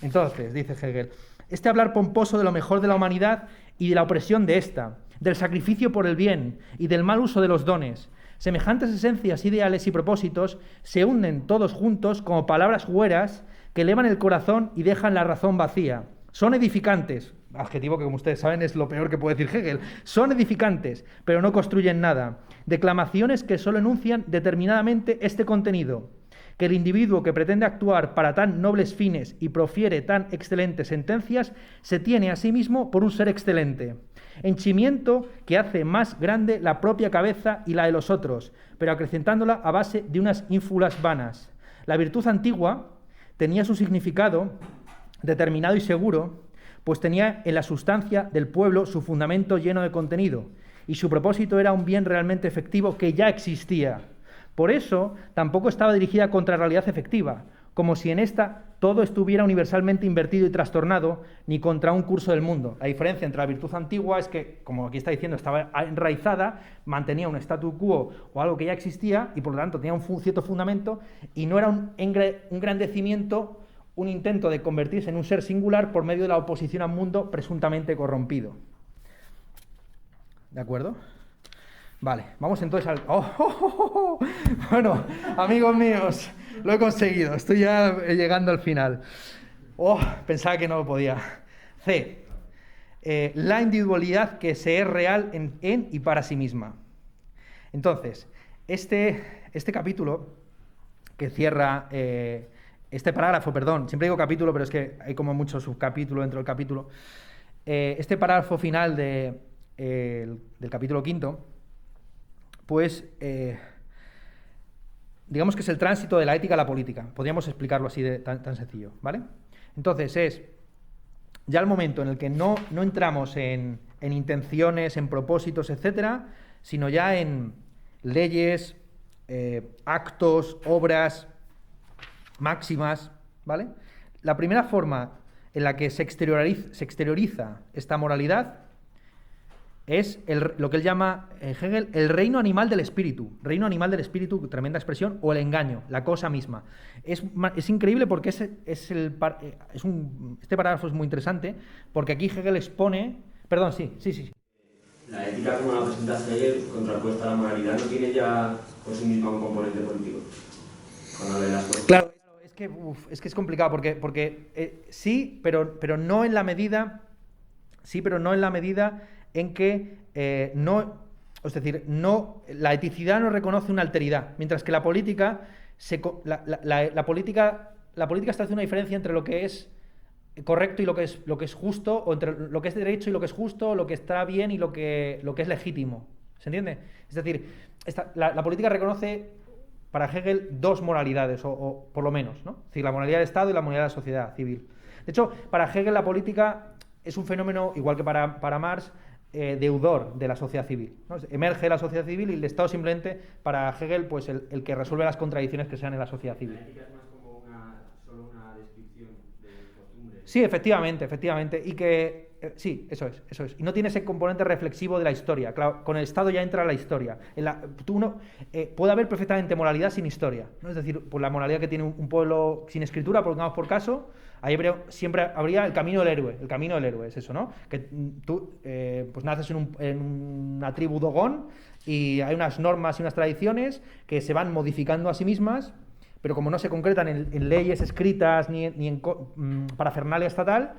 Entonces, dice Hegel, este hablar pomposo de lo mejor de la humanidad y de la opresión de esta, del sacrificio por el bien y del mal uso de los dones. Semejantes esencias, ideales y propósitos se hunden todos juntos como palabras hueras que elevan el corazón y dejan la razón vacía. Son edificantes, adjetivo que como ustedes saben es lo peor que puede decir Hegel, son edificantes, pero no construyen nada. Declamaciones que solo enuncian determinadamente este contenido, que el individuo que pretende actuar para tan nobles fines y profiere tan excelentes sentencias, se tiene a sí mismo por un ser excelente. Henchimiento que hace más grande la propia cabeza y la de los otros, pero acrecentándola a base de unas ínfulas vanas. La virtud antigua tenía su significado determinado y seguro, pues tenía en la sustancia del pueblo su fundamento lleno de contenido, y su propósito era un bien realmente efectivo que ya existía. Por eso tampoco estaba dirigida contra la realidad efectiva, como si en esta todo estuviera universalmente invertido y trastornado, ni contra un curso del mundo. La diferencia entre la virtud antigua es que, como aquí está diciendo, estaba enraizada, mantenía un statu quo o algo que ya existía, y por lo tanto tenía un cierto fundamento, y no era un engrandecimiento, un intento de convertirse en un ser singular por medio de la oposición a un mundo presuntamente corrompido. ¿De acuerdo? Vale, vamos entonces al... Bueno, amigos míos, lo he conseguido, estoy ya llegando al final. Pensaba que no lo podía. C. La individualidad que se es real en y para sí misma. Entonces, este capítulo que cierra... este parágrafo, perdón, siempre digo capítulo, pero es que hay como mucho subcapítulo dentro del capítulo. Este parágrafo final del capítulo 5, pues digamos que es el tránsito de la ética a la política. Podríamos explicarlo así de tan sencillo, ¿vale? Entonces es ya el momento en el que no entramos en intenciones, en propósitos, etcétera, sino ya en leyes, actos, obras, máximas, ¿vale? La primera forma en la que se exterioriza esta moralidad es lo que él llama, Hegel, el reino animal del espíritu. Reino animal del espíritu, tremenda expresión, o el engaño, la cosa misma. Es increíble porque este parágrafo es muy interesante, porque aquí Hegel expone... Perdón, sí. La ética, como la presenta Hegel, contrapuesta a la moralidad, ¿no tiene ya por sí misma un componente político? Claro, es que es complicado, porque sí, pero no en la medida... Sí, pero no en la medida en que es decir, la eticidad no reconoce una alteridad, mientras que la política la política establece una diferencia entre lo que es correcto y lo que es justo, o entre lo que es derecho y lo que es justo, lo que está bien y lo que es legítimo. ¿Se entiende? Es decir, la política reconoce para Hegel dos moralidades, o por lo menos, ¿no? Es decir, la moralidad del Estado y la moralidad de la sociedad civil. De hecho, para Hegel la política es un fenómeno, igual que para Marx, deudor de la sociedad civil, ¿no? Emerge la sociedad civil y el Estado simplemente, para Hegel, pues el que resuelve las contradicciones que sean en la sociedad civil. La ética es más como solo una descripción de costumbres. Sí, efectivamente. Y que sí, eso es. Y no tiene ese componente reflexivo de la historia. Claro, con el Estado ya entra la historia. Puede haber perfectamente moralidad sin historia, ¿no? Es decir, por la moralidad que tiene un pueblo sin escritura, pongamos por caso, ahí siempre habría el camino del héroe. El camino del héroe es eso, ¿no? Que tú pues naces en una tribu Dogón y hay unas normas y unas tradiciones que se van modificando a sí mismas, pero como no se concretan en leyes escritas ni en parafernalia estatal,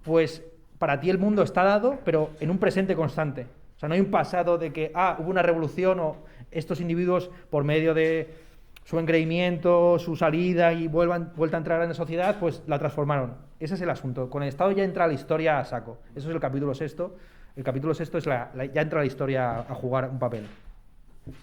pues para ti el mundo está dado, pero en un presente constante. O sea, no hay un pasado de que hubo una revolución o estos individuos, por medio de su engreimiento, su salida y vuelta a entrar en la sociedad, pues la transformaron. Ese es el asunto. Con el Estado ya entra la historia a saco. Eso es el capítulo 6. El capítulo 6 es ya entra la historia a jugar un papel.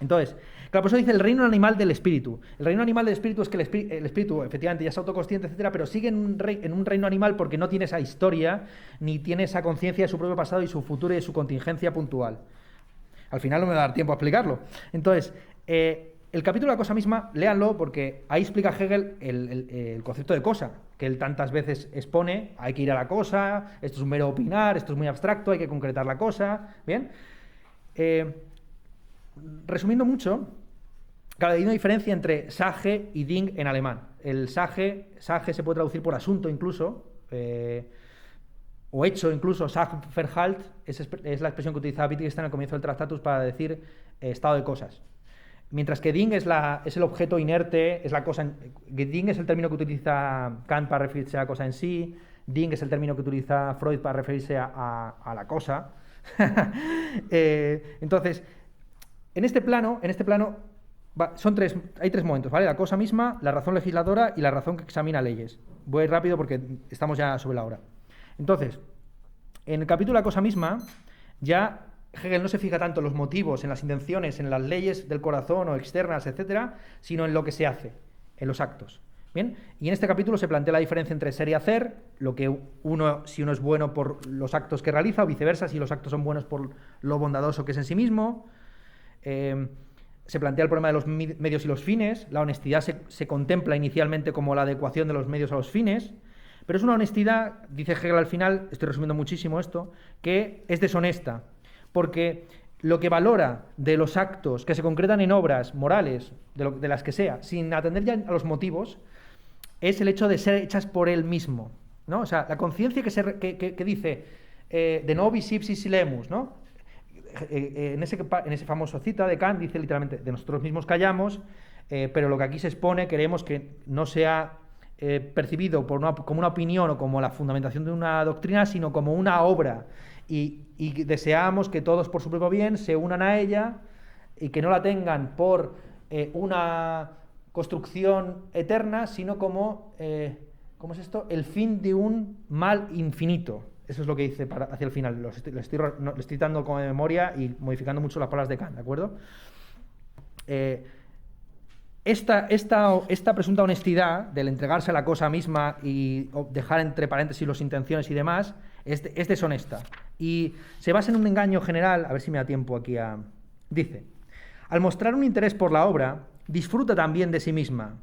Entonces, claro, por eso dice el reino animal del espíritu. El reino animal del espíritu es que el espíritu efectivamente ya es autoconsciente, etcétera, pero sigue en un reino animal porque no tiene esa historia, ni tiene esa conciencia de su propio pasado y su futuro y de su contingencia puntual. Al final no me va a dar tiempo a explicarlo. Entonces, el capítulo de la cosa misma, léanlo porque ahí explica Hegel el concepto de cosa, que él tantas veces expone. Hay que ir a la cosa, esto es un mero opinar, esto es muy abstracto, hay que concretar la cosa. ¿Bien? Resumiendo mucho, claro, hay una diferencia entre Sache y Ding en alemán. El Sache se puede traducir por asunto incluso, o hecho incluso, Sachverhalt, es la expresión que utilizaba Wittgenstein al comienzo del Tractatus para decir estado de cosas. Mientras que Ding es el objeto inerte, es la cosa. Ding es el término que utiliza Kant para referirse a la cosa en sí. Ding es el término que utiliza Freud para referirse a la cosa. Entonces, en este plano hay tres momentos, ¿vale? La cosa misma, la razón legisladora y la razón que examina leyes. Voy rápido porque estamos ya sobre la hora. Entonces, en el capítulo de la cosa misma, ya Hegel no se fija tanto en los motivos, en las intenciones, en las leyes del corazón o externas, etcétera, sino en lo que se hace, en los actos. Bien, y en este capítulo se plantea la diferencia entre ser y hacer, lo que si uno es bueno por los actos que realiza, o viceversa, si los actos son buenos por lo bondadoso que es en sí mismo. Se plantea el problema de los medios y los fines. La honestidad se contempla inicialmente como la adecuación de los medios a los fines, pero es una honestidad, dice Hegel al final, estoy resumiendo muchísimo esto, que es deshonesta, porque lo que valora de los actos que se concretan en obras morales, de las que sea, sin atender ya a los motivos, es el hecho de ser hechas por él mismo, ¿no? O sea, la conciencia que dice de nobis ipsis silemus, ¿no? En ese famoso cita de Kant dice literalmente, de nosotros mismos callamos, pero lo que aquí se expone queremos que no sea percibido como una opinión o como la fundamentación de una doctrina, sino como una obra, y deseamos que todos por su propio bien se unan a ella y que no la tengan por una construcción eterna, sino como, ¿cómo es esto? El fin de un mal infinito. Eso es lo que dice hacia el final. Le estoy dando como de memoria y modificando mucho las palabras de Kant, ¿de acuerdo? Esta presunta honestidad del entregarse a la cosa misma y dejar entre paréntesis las intenciones y demás es deshonesta. Y se basa en un engaño general, a ver si me da tiempo aquí a... Dice, al mostrar un interés por la obra, disfruta también de sí misma.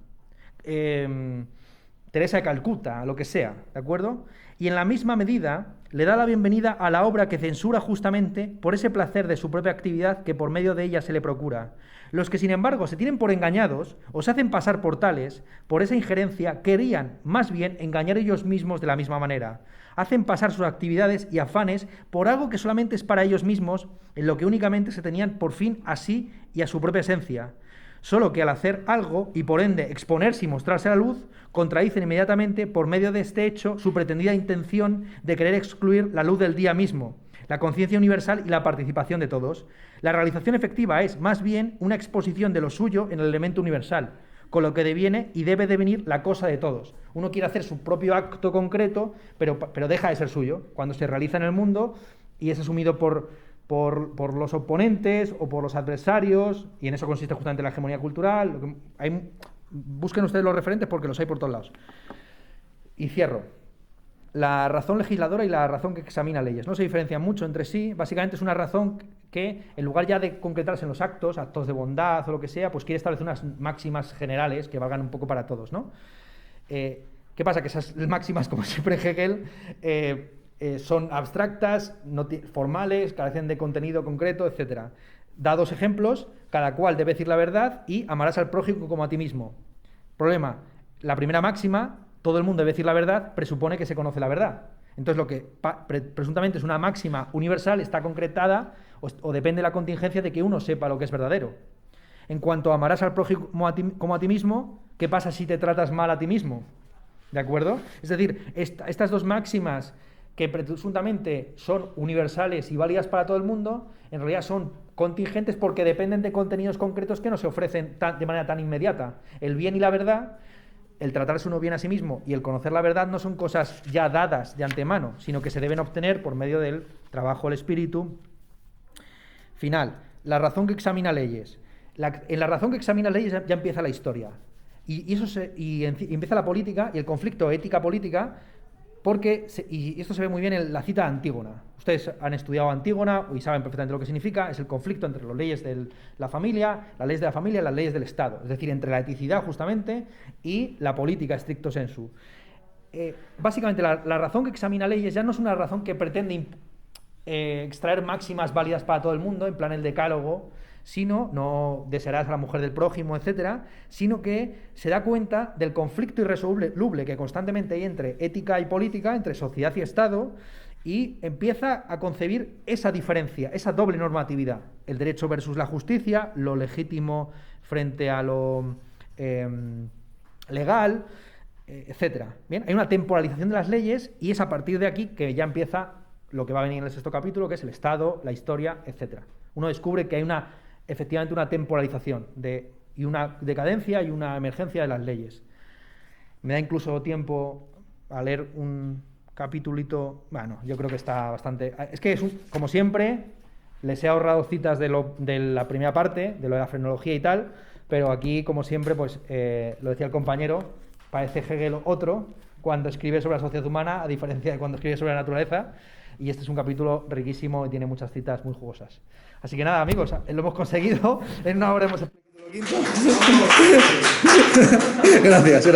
Teresa de Calcuta, lo que sea, ¿de acuerdo? Y en la misma medida le da la bienvenida a la obra que censura justamente por ese placer de su propia actividad que por medio de ella se le procura. Los que, sin embargo, se tienen por engañados o se hacen pasar por tales, por esa injerencia, querían, más bien, engañar ellos mismos de la misma manera. Hacen pasar sus actividades y afanes por algo que solamente es para ellos mismos, en lo que únicamente se tenían por fin a sí y a su propia esencia. Solo que al hacer algo, y por ende exponerse y mostrarse a la luz, contradicen inmediatamente, por medio de este hecho, su pretendida intención de querer excluir la luz del día mismo, la conciencia universal y la participación de todos. La realización efectiva es, más bien, una exposición de lo suyo en el elemento universal, con lo que deviene y debe devenir la cosa de todos. Uno quiere hacer su propio acto concreto, pero deja de ser suyo, cuando se realiza en el mundo y es asumido por los oponentes o por los adversarios, y en eso consiste justamente la hegemonía cultural. Busquen ustedes los referentes porque los hay por todos lados. Y cierro. La razón legisladora y la razón que examina leyes no se diferencian mucho entre sí. Básicamente es una razón que, en lugar ya de concretarse en los actos de bondad o lo que sea, pues quiere establecer unas máximas generales que valgan un poco para todos, ¿no? ¿Qué pasa? Que esas máximas, como siempre Hegel, son abstractas, formales, carecen de contenido concreto, etc. Da dos ejemplos, cada cual debe decir la verdad y amarás al prójimo como a ti mismo. Problema, la primera máxima, todo el mundo debe decir la verdad, presupone que se conoce la verdad. Entonces lo que presuntamente es una máxima universal está concretada o depende de la contingencia de que uno sepa lo que es verdadero. En cuanto a amarás al prójimo como a ti mismo, ¿qué pasa si te tratas mal a ti mismo? ¿De acuerdo? Es decir, estas dos máximas que presuntamente son universales y válidas para todo el mundo, en realidad son contingentes porque dependen de contenidos concretos que no se ofrecen de manera tan inmediata. El bien y la verdad, el tratarse uno bien a sí mismo y el conocer la verdad no son cosas ya dadas de antemano, sino que se deben obtener por medio del trabajo del espíritu. Final, la razón que examina leyes. En la razón que examina leyes ya empieza la historia. Y empieza la política y el conflicto ética-política, porque, y esto se ve muy bien en la cita de Antígona. Ustedes han estudiado Antígona y saben perfectamente lo que significa. Es el conflicto entre las leyes de la familia, las leyes de la familia y las leyes del Estado. Es decir, entre la eticidad justamente y la política stricto sensu. Básicamente la razón que examina leyes ya no es una razón que pretende extraer máximas válidas para todo el mundo, en plan el decálogo, sino no desearás a la mujer del prójimo, etcétera, sino que se da cuenta del conflicto irresoluble que constantemente hay entre ética y política, entre sociedad y Estado, y empieza a concebir esa diferencia, esa doble normatividad, el derecho versus la justicia, lo legítimo frente a lo legal, etcétera. Bien, hay una temporalización de las leyes y es a partir de aquí que ya empieza lo que va a venir en el 6º capítulo, que es el Estado, la historia, etcétera. Uno descubre que hay efectivamente una temporalización y una decadencia y una emergencia de las leyes. Me da incluso tiempo a leer un capítulito, bueno, yo creo que está bastante... Es que, como siempre, les he ahorrado citas de la primera parte, de lo de la frenología y tal, pero aquí, como siempre, pues lo decía el compañero, parece Hegel otro, cuando escribe sobre la sociedad humana, a diferencia de cuando escribe sobre la naturaleza, y este es un capítulo riquísimo y tiene muchas citas muy jugosas. Así que nada, amigos, lo hemos conseguido, en una hora hemos explicado lo quinto. Gracias.